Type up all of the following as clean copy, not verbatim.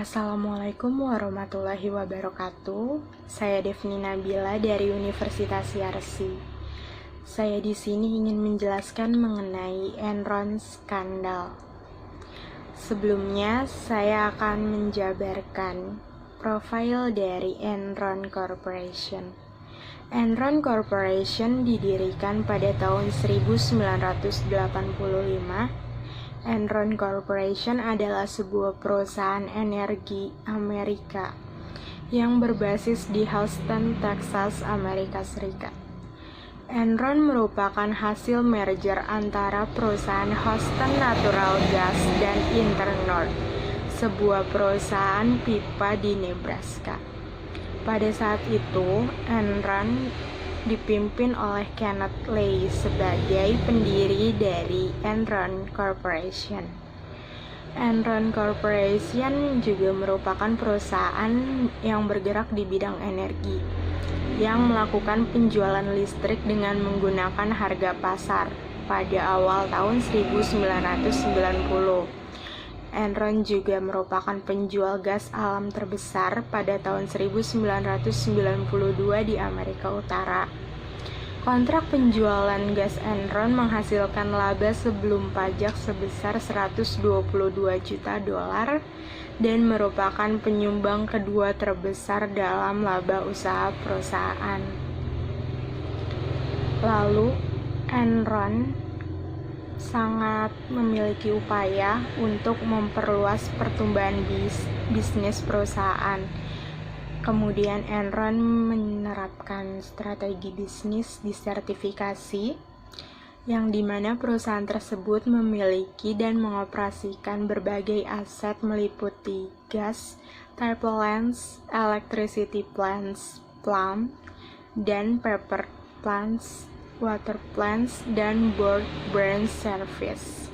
Assalamualaikum warahmatullahi wabarakatuh. Saya Devni Nabila dari Universitas Yarsi. Saya di sini ingin menjelaskan mengenai Enron skandal. Sebelumnya, saya akan menjabarkan profil dari Enron Corporation. Enron Corporation didirikan pada tahun 1985. Enron Corporation adalah sebuah perusahaan energi Amerika yang berbasis di Houston, Texas, Amerika Serikat. Enron merupakan hasil merger antara perusahaan Houston Natural Gas dan Internord, sebuah perusahaan pipa di Nebraska. Pada saat itu, Enron dipimpin oleh Kenneth Lay sebagai pendiri dari Enron Corporation. Enron Corporation juga merupakan perusahaan yang bergerak di bidang energi, yang melakukan penjualan listrik dengan menggunakan harga pasar pada awal tahun 1990. Enron juga merupakan penjual gas alam terbesar pada tahun 1992 di Amerika Utara. Kontrak penjualan gas Enron menghasilkan laba sebelum pajak sebesar 122 juta dolar dan merupakan penyumbang kedua terbesar dalam laba usaha perusahaan. Lalu, Enron sangat memiliki upaya untuk memperluas pertumbuhan bisnis perusahaan. Kemudian Enron menerapkan strategi bisnis disertifikasi, yang dimana perusahaan tersebut memiliki dan mengoperasikan berbagai aset meliputi gas, pipelines, electricity plants, plant, dan paper plants, water plants, dan broadband service.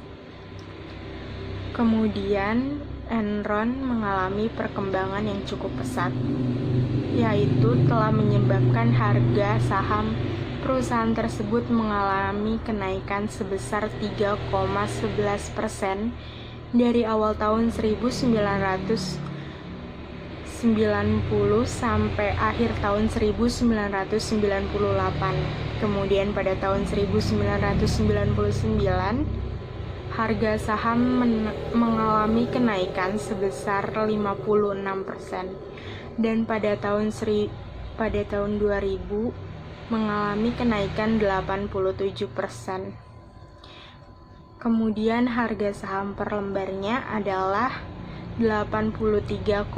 Kemudian Enron mengalami perkembangan yang cukup pesat, yaitu telah menyebabkan harga saham perusahaan tersebut mengalami kenaikan sebesar 3,11% dari awal tahun 1990 sampai akhir tahun 1998. Kemudian pada tahun 1999, harga saham mengalami kenaikan sebesar 56%, dan pada tahun 2000 mengalami kenaikan 87%. Kemudian harga saham per lembarnya adalah 83,13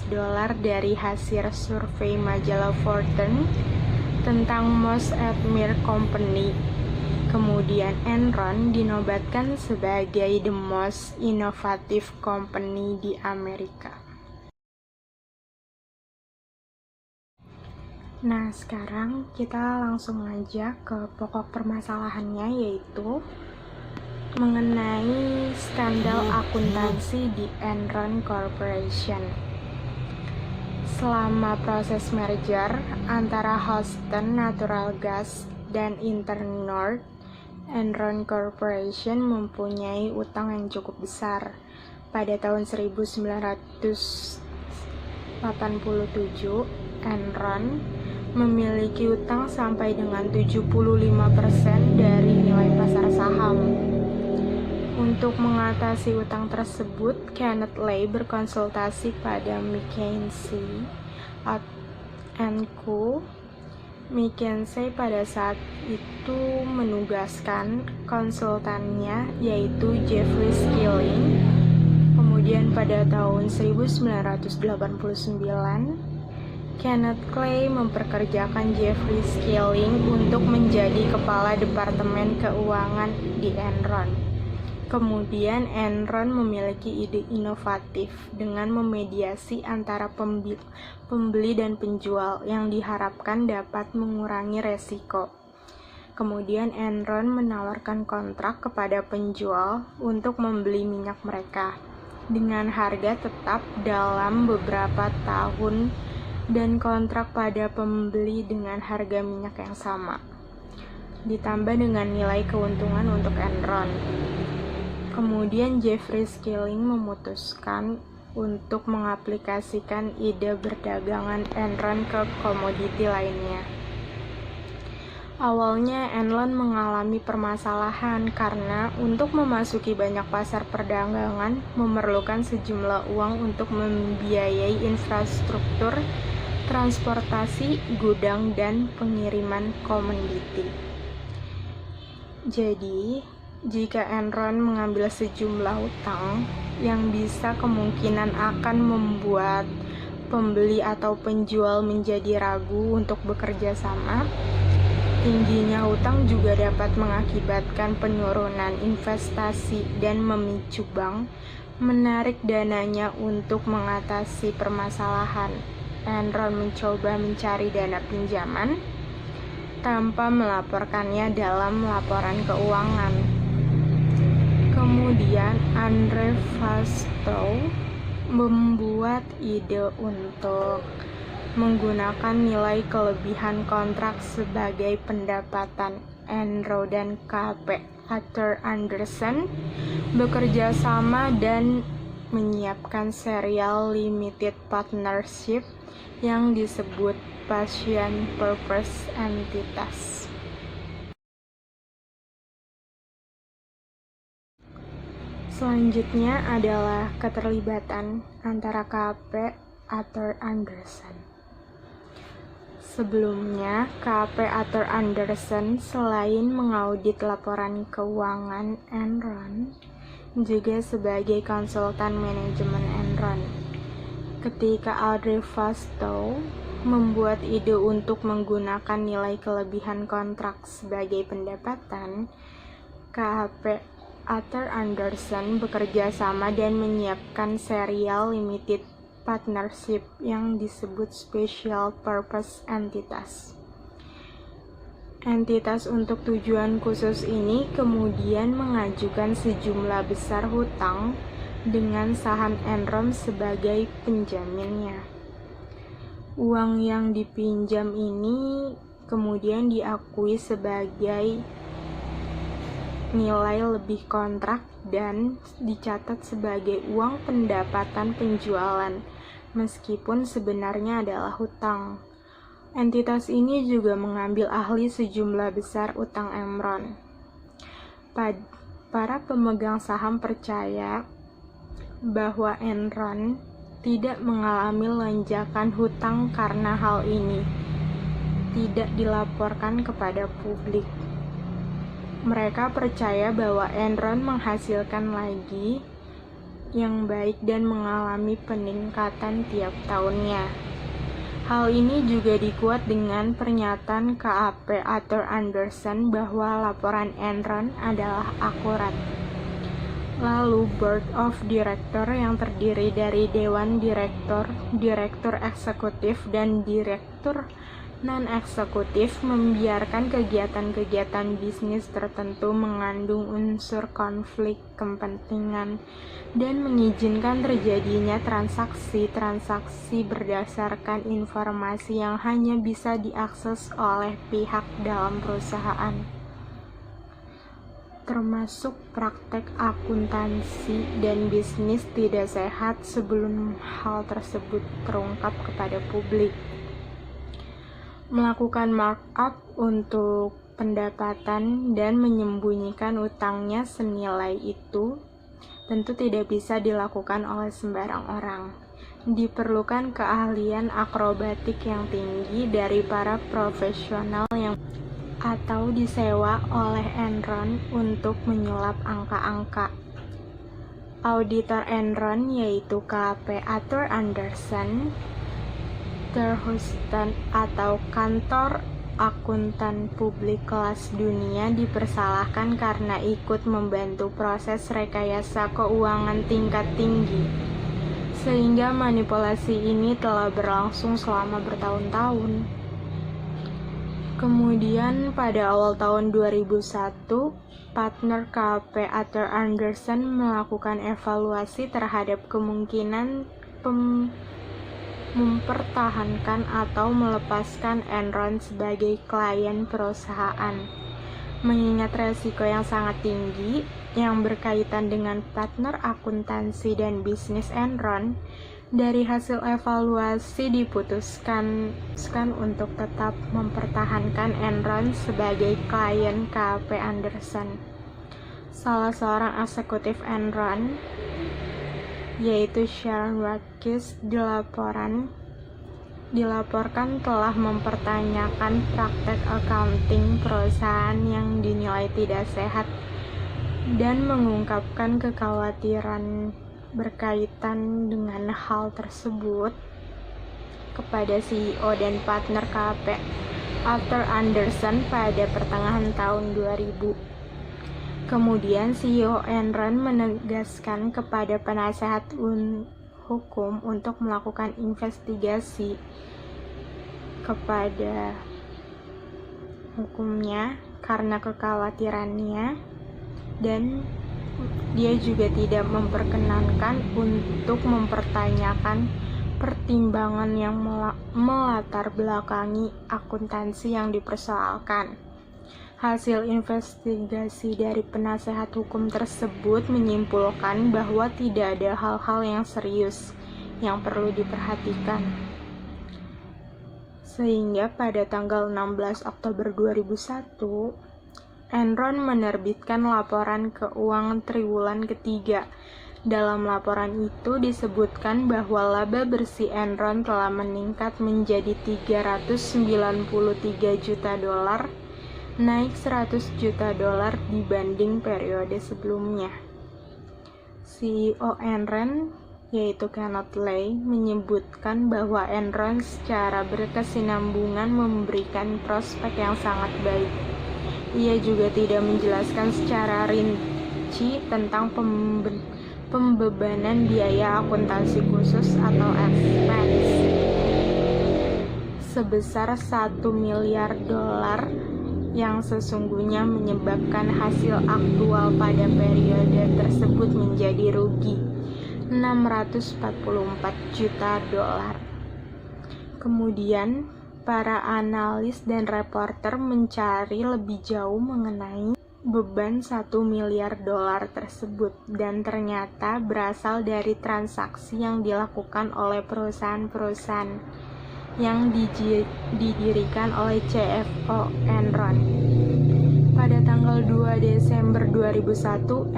dolar dari hasil survei majalah Fortune tentang Most Admired Company. Kemudian Enron dinobatkan sebagai the most innovative company di Amerika. Nah, sekarang kita langsung aja ke pokok permasalahannya, yaitu mengenai skandal akuntansi di Enron Corporation. Selama proses merger antara Houston Natural Gas dan Internord, Enron Corporation mempunyai utang yang cukup besar. Pada tahun 1987, Enron memiliki utang sampai dengan 75% dari nilai pasar saham. Untuk mengatasi utang tersebut, Kenneth Lay berkonsultasi pada McKinsey & Co. McKinsey pada saat itu menugaskan konsultannya, yaitu Jeffrey Skilling. Kemudian pada tahun 1989, Kenneth Lay memperkerjakan Jeffrey Skilling untuk menjadi kepala Departemen Keuangan di Enron. Kemudian Enron memiliki ide inovatif dengan memediasi antara pembeli dan penjual yang diharapkan dapat mengurangi resiko. Kemudian Enron menawarkan kontrak kepada penjual untuk membeli minyak mereka dengan harga tetap dalam beberapa tahun dan kontrak pada pembeli dengan harga minyak yang sama, ditambah dengan nilai keuntungan untuk Enron. Kemudian Jeffrey Skilling memutuskan untuk mengaplikasikan ide perdagangan Enron ke komoditi lainnya. Awalnya Enron mengalami permasalahan karena untuk memasuki banyak pasar perdagangan memerlukan sejumlah uang untuk membiayai infrastruktur, transportasi, gudang, dan pengiriman komoditi. Jadi, jika Enron mengambil sejumlah utang yang bisa kemungkinan akan membuat pembeli atau penjual menjadi ragu untuk bekerja sama, tingginya hutang juga dapat mengakibatkan penurunan investasi dan memicu bank menarik dananya untuk mengatasi permasalahan. Enron mencoba mencari dana pinjaman tanpa melaporkannya dalam laporan keuangan. Kemudian Andre Fastow membuat ide untuk menggunakan nilai kelebihan kontrak sebagai pendapatan. Enron dan KP Arthur Andersen bekerja sama dan menyiapkan serial limited partnership yang disebut Passion Purpose Entitas. Selanjutnya adalah keterlibatan antara KP Arthur Andersen. Sebelumnya, KP Arthur Andersen selain mengaudit laporan keuangan Enron, juga sebagai konsultan manajemen Enron. Ketika Andre Fastow membuat ide untuk menggunakan nilai kelebihan kontrak sebagai pendapatan, KP Arthur Andersen bekerja sama dan menyiapkan serial limited partnership yang disebut Special Purpose Entitas. Entitas untuk tujuan khusus ini kemudian mengajukan sejumlah besar hutang dengan saham Enron sebagai penjaminnya. Uang yang dipinjam ini kemudian diakui sebagai nilai lebih kontrak dan dicatat sebagai uang pendapatan penjualan, meskipun sebenarnya adalah hutang. Entitas ini juga mengambil ahli sejumlah besar utang Enron. Para pemegang saham percaya bahwa Enron tidak mengalami lonjakan hutang karena hal ini tidak dilaporkan kepada publik. Mereka percaya bahwa Enron menghasilkan lagi yang baik dan mengalami peningkatan tiap tahunnya. Hal ini juga dikuat dengan pernyataan KP Arthur Andersen bahwa laporan Enron adalah akurat. Lalu Board of Director yang terdiri dari Dewan Direktur, Direktur Eksekutif, dan Direktur non-eksekutif membiarkan kegiatan-kegiatan bisnis tertentu mengandung unsur konflik kepentingan dan mengizinkan terjadinya transaksi-transaksi berdasarkan informasi yang hanya bisa diakses oleh pihak dalam perusahaan, termasuk praktek akuntansi dan bisnis tidak sehat sebelum hal tersebut terungkap kepada publik. Melakukan markup untuk pendapatan dan menyembunyikan utangnya senilai itu tentu tidak bisa dilakukan oleh sembarang orang. Diperlukan keahlian akrobatik yang tinggi dari para profesional yang atau disewa oleh Enron untuk menyulap angka-angka. Auditor Enron yaitu KP Arthur Andersen, Houston atau kantor akuntan publik kelas dunia dipersalahkan karena ikut membantu proses rekayasa keuangan tingkat tinggi, sehingga manipulasi ini telah berlangsung selama bertahun-tahun. Kemudian pada awal tahun 2001, partner KP Arthur Andersen melakukan evaluasi terhadap kemungkinan mempertahankan atau melepaskan Enron sebagai klien perusahaan. Mengingat resiko yang sangat tinggi yang berkaitan dengan partner akuntansi dan bisnis Enron, dari hasil evaluasi diputuskan untuk tetap mempertahankan Enron sebagai klien KAP Anderson. Salah seorang eksekutif Enron, yaitu Sharon Watkins, dilaporkan telah mempertanyakan praktek accounting perusahaan yang dinilai tidak sehat dan mengungkapkan kekhawatiran berkaitan dengan hal tersebut kepada CEO dan partner KAP Arthur Andersen pada pertengahan tahun 2000. Kemudian CEO Enron menegaskan kepada penasehat hukum untuk melakukan investigasi kepada hukumnya karena kekhawatirannya, dan dia juga tidak memperkenankan untuk mempertanyakan pertimbangan yang melatar belakangi akuntansi yang dipersoalkan. Hasil investigasi dari penasehat hukum tersebut menyimpulkan bahwa tidak ada hal-hal yang serius yang perlu diperhatikan. Sehingga pada tanggal 16 Oktober 2001, Enron menerbitkan laporan keuangan triwulan ketiga. Dalam laporan itu disebutkan bahwa laba bersih Enron telah meningkat menjadi $393 juta, naik $100 juta dibanding periode sebelumnya. CEO Enron, yaitu Kenneth Lay, menyebutkan bahwa Enron secara berkesinambungan memberikan prospek yang sangat baik. Ia juga tidak menjelaskan secara rinci tentang pembebanan biaya akuntansi khusus atau expense sebesar $1 miliar yang sesungguhnya menyebabkan hasil aktual pada periode tersebut menjadi rugi $644 juta. Kemudian, para analis dan reporter mencari lebih jauh mengenai beban $1 miliar tersebut, dan ternyata berasal dari transaksi yang dilakukan oleh perusahaan-perusahaan yang didirikan oleh CFO Enron. Pada tanggal 2 Desember 2001,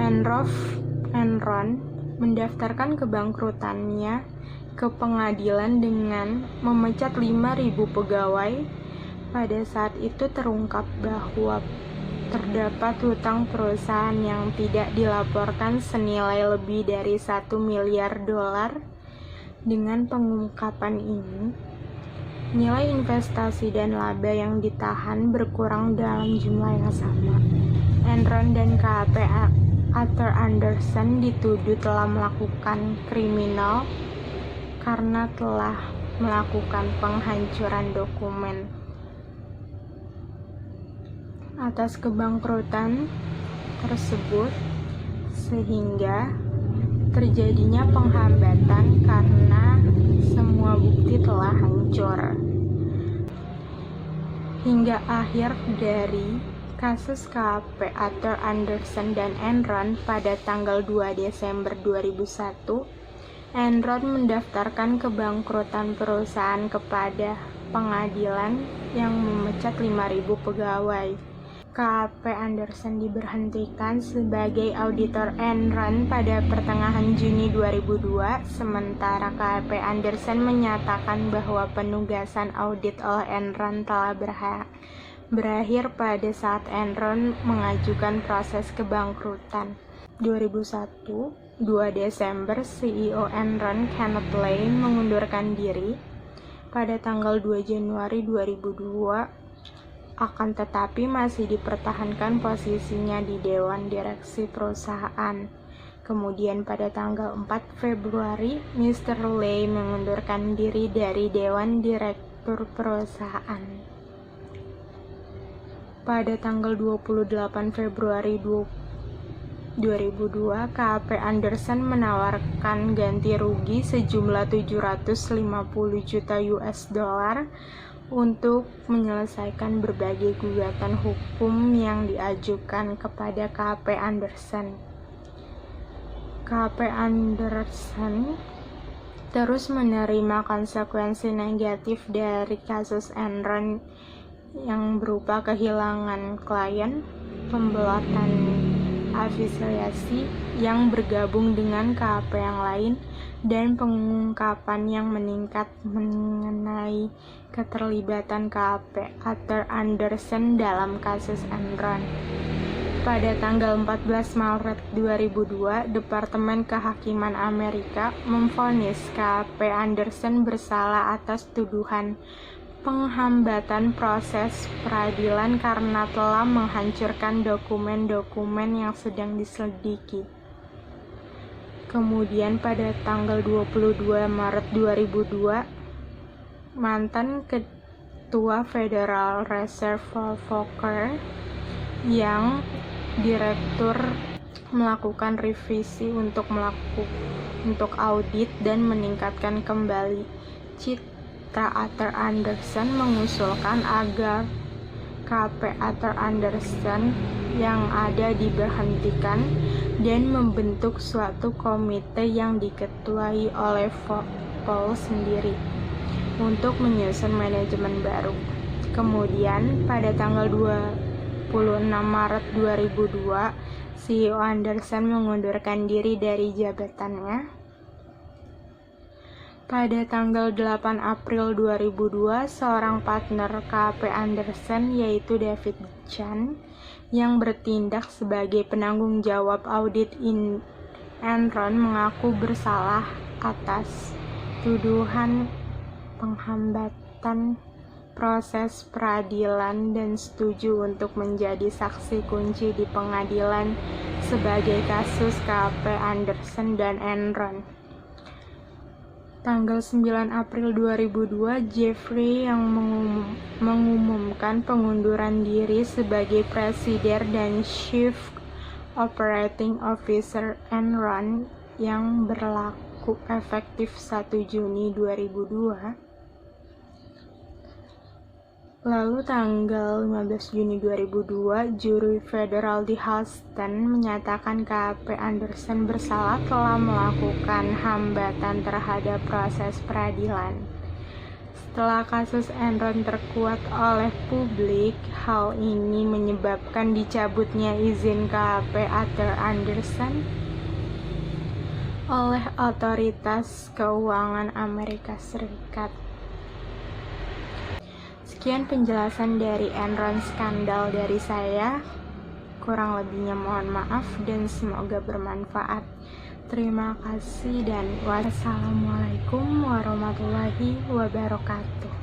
Enron mendaftarkan kebangkrutannya ke pengadilan dengan memecat 5.000 pegawai. Pada saat itu terungkap bahwa terdapat hutang perusahaan yang tidak dilaporkan senilai lebih dari $1 miliar. Dengan pengungkapan ini, nilai investasi dan laba yang ditahan berkurang dalam jumlah yang sama. Enron dan KAP Arthur Andersen dituduh telah melakukan kriminal karena telah melakukan penghancuran dokumen atas kebangkrutan tersebut, sehingga terjadinya penghambatan karena semua bukti telah hancur. Hingga akhir dari kasus KAP Arthur Andersen dan Enron pada tanggal 2 Desember 2001, Enron mendaftarkan kebangkrutan perusahaan kepada pengadilan yang memecat 5.000 pegawai. KAP Andersen diberhentikan sebagai auditor Enron pada pertengahan Juni 2002, sementara KAP Andersen menyatakan bahwa penugasan audit oleh Enron telah berakhir pada saat Enron mengajukan proses kebangkrutan. 2001, 2 Desember, CEO Enron Kenneth Lay mengundurkan diri pada tanggal 2 Januari 2002. Akan tetapi masih dipertahankan posisinya di Dewan Direksi perusahaan. Kemudian pada tanggal 4 Februari, Mr. Lay mengundurkan diri dari Dewan Direktur perusahaan. Pada tanggal 28 Februari 2002, KAP Andersen menawarkan ganti rugi sejumlah $750 juta untuk menyelesaikan berbagai gugatan hukum yang diajukan kepada KP Anderson. KP Anderson terus menerima konsekuensi negatif dari kasus Enron yang berupa kehilangan klien, pemblotan afiliasi yang bergabung dengan KP yang lain, dan pengungkapan yang meningkat mengenai keterlibatan KP Arthur Anderson dalam kasus Enron. Pada tanggal 14 Maret 2002, Departemen Kehakiman Amerika memvonis KP Anderson bersalah atas tuduhan penghambatan proses peradilan karena telah menghancurkan dokumen-dokumen yang sedang diselidiki. Kemudian pada tanggal 22 Maret 2002, mantan Ketua Federal Reserve Volcker yang direktur melakukan revisi untuk audit dan meningkatkan kembali citra Arthur Anderson mengusulkan agar KP Arthur Anderson yang ada diberhentikan dan membentuk suatu komite yang diketuai oleh Paul sendiri untuk menyusun manajemen baru. Kemudian pada tanggal 26 Maret 2002, CEO Anderson mengundurkan diri dari jabatannya. Pada tanggal 8 April 2002, seorang partner KP Anderson yaitu David Chan yang bertindak sebagai penanggung jawab audit Enron mengaku bersalah atas tuduhan penghambatan proses peradilan dan setuju untuk menjadi saksi kunci di pengadilan sebagai kasus KP Anderson dan Enron. Tanggal 9 April 2002, Jeffrey yang mengumumkan pengunduran diri sebagai Presiden dan Chief Operating Officer Enron yang berlaku efektif 1 Juni 2002. Lalu tanggal 15 Juni 2002, juri federal di Houston menyatakan KP Anderson bersalah telah melakukan hambatan terhadap proses peradilan. Setelah kasus Enron terkuat oleh publik, hal ini menyebabkan dicabutnya izin KP Arthur Anderson oleh Otoritas Keuangan Amerika Serikat. Sekian penjelasan dari Enron skandal dari saya. Kurang lebihnya mohon maaf dan semoga bermanfaat. Terima kasih dan wassalamualaikum warahmatullahi wabarakatuh.